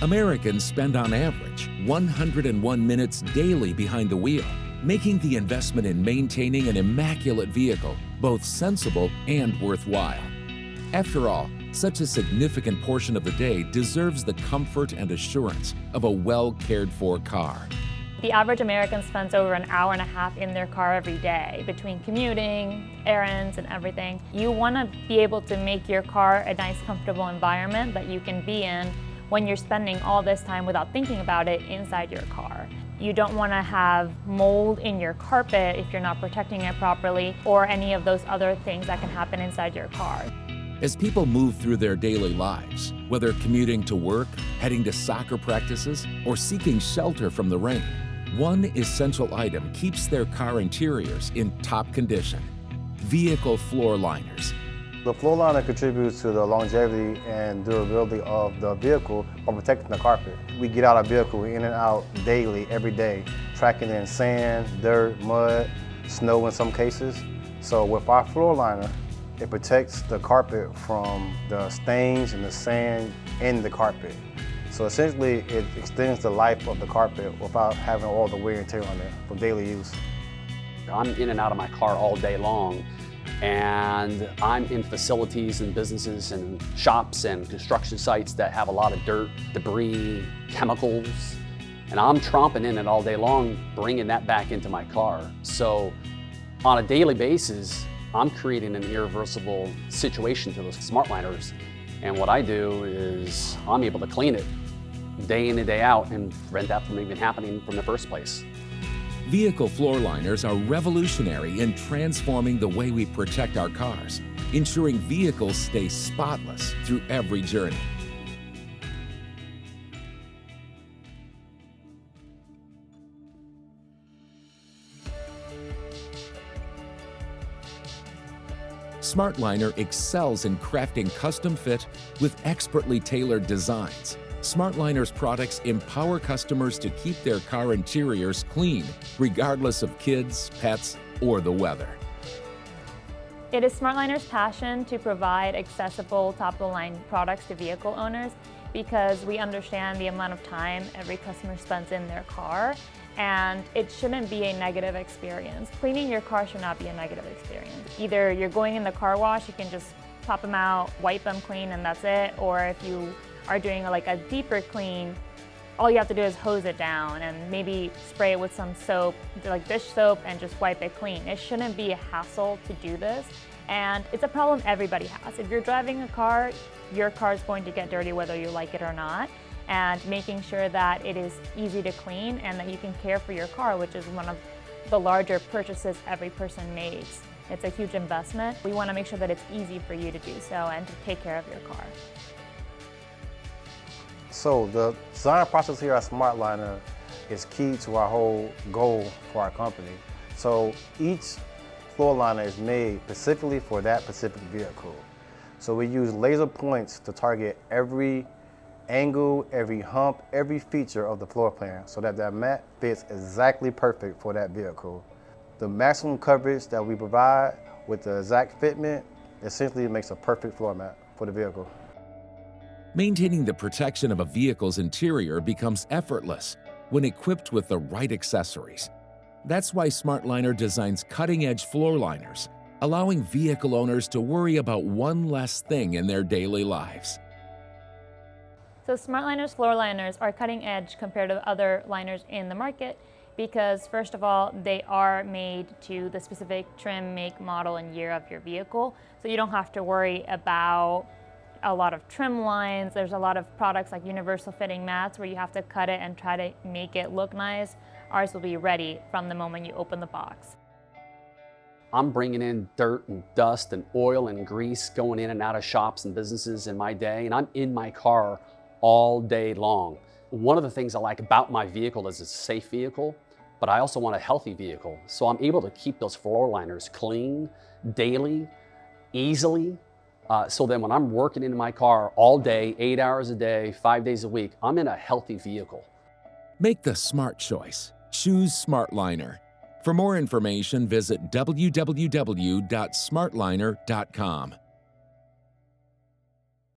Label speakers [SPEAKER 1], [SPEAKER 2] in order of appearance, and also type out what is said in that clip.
[SPEAKER 1] Americans spend on average 101 minutes daily behind the wheel, making the investment in maintaining an immaculate vehicle both sensible and worthwhile. After all, such a significant portion of the day deserves the comfort and assurance of a well-cared-for car.
[SPEAKER 2] The average American spends over an hour and a half in their car every day between commuting, errands, and everything. You want to be able to make your car a nice, comfortable environment that you can be in when you're spending all this time without thinking about it inside your car. You don't want to have mold in your carpet if you're not protecting it properly, or any of those other things that can happen inside your car.
[SPEAKER 1] As people move through their daily lives, whether commuting to work, heading to soccer practices, or seeking shelter from the rain, one essential item keeps their car interiors in top condition: vehicle floor liners.
[SPEAKER 3] The floor liner contributes to the longevity and durability of the vehicle by protecting the carpet. We get out our vehicle in and out daily, every day, tracking in sand, dirt, mud, snow in some cases. So with our floor liner, it protects the carpet from the stains and the sand in the carpet. So essentially, it extends the life of the carpet without having all the wear and tear on it for daily use.
[SPEAKER 4] I'm in and out of my car all day long, and I'm in facilities and businesses and shops and construction sites that have a lot of dirt, debris, chemicals, and I'm tromping in it all day long, bringing that back into my car. So on a daily basis, I'm creating an irreversible situation to those Smartliners, and what I do is I'm able to clean it day in and day out and prevent that from even happening from the first place.
[SPEAKER 1] Vehicle floor liners are revolutionary in transforming the way we protect our cars, ensuring vehicles stay spotless through every journey. Smartliner excels in crafting custom fit with expertly tailored designs. Smartliner's products empower customers to keep their car interiors clean, regardless of kids, pets, or the weather.
[SPEAKER 2] It is Smartliner's passion to provide accessible, top-of-the-line products to vehicle owners because we understand the amount of time every customer spends in their car, and it shouldn't be a negative experience. Cleaning your car should not be a negative experience. Either you're going in the car wash, you can just pop them out, wipe them clean, and that's it, or if you are doing like a deeper clean, all you have to do is hose it down and maybe spray it with some soap, like dish soap, and just wipe it clean. It shouldn't be a hassle to do this, and it's a problem everybody has. If you're driving a car, your car is going to get dirty whether you like it or not, and making sure that it is easy to clean and that you can care for your car, which is one of the larger purchases every person makes. It's a huge investment. We want to make sure that it's easy for you to do so and to take care of your car.
[SPEAKER 3] So the design process here at Smartliner is key to our whole goal for our company. So each floor liner is made specifically for that specific vehicle. So we use laser points to target every angle, every hump, every feature of the floor plan so that that mat fits exactly perfect for that vehicle. The maximum coverage that we provide with the exact fitment essentially makes a perfect floor mat for the vehicle.
[SPEAKER 1] Maintaining the protection of a vehicle's interior becomes effortless when equipped with the right accessories. That's why Smartliner designs cutting-edge floor liners, allowing vehicle owners to worry about one less thing in their daily lives.
[SPEAKER 2] So Smartliner's floor liners are cutting edge compared to other liners in the market because, first of all, they are made to the specific trim, make, model, and year of your vehicle. So you don't have to worry about a lot of trim lines. There's a lot of products like universal fitting mats where you have to cut it and try to make it look nice. Ours will be ready from the moment you open the box.
[SPEAKER 4] I'm bringing in dirt and dust and oil and grease going in and out of shops and businesses in my day, and I'm in my car all day long. One of the things I like about my vehicle is it's a safe vehicle, but I also want a healthy vehicle. So I'm able to keep those floor liners clean daily, easily, so then when I'm working in my car all day, 8 hours a day, 5 days a week, I'm in a healthy vehicle.
[SPEAKER 1] Make the smart choice. Choose Smartliner. For more information, visit www.smartliner.com.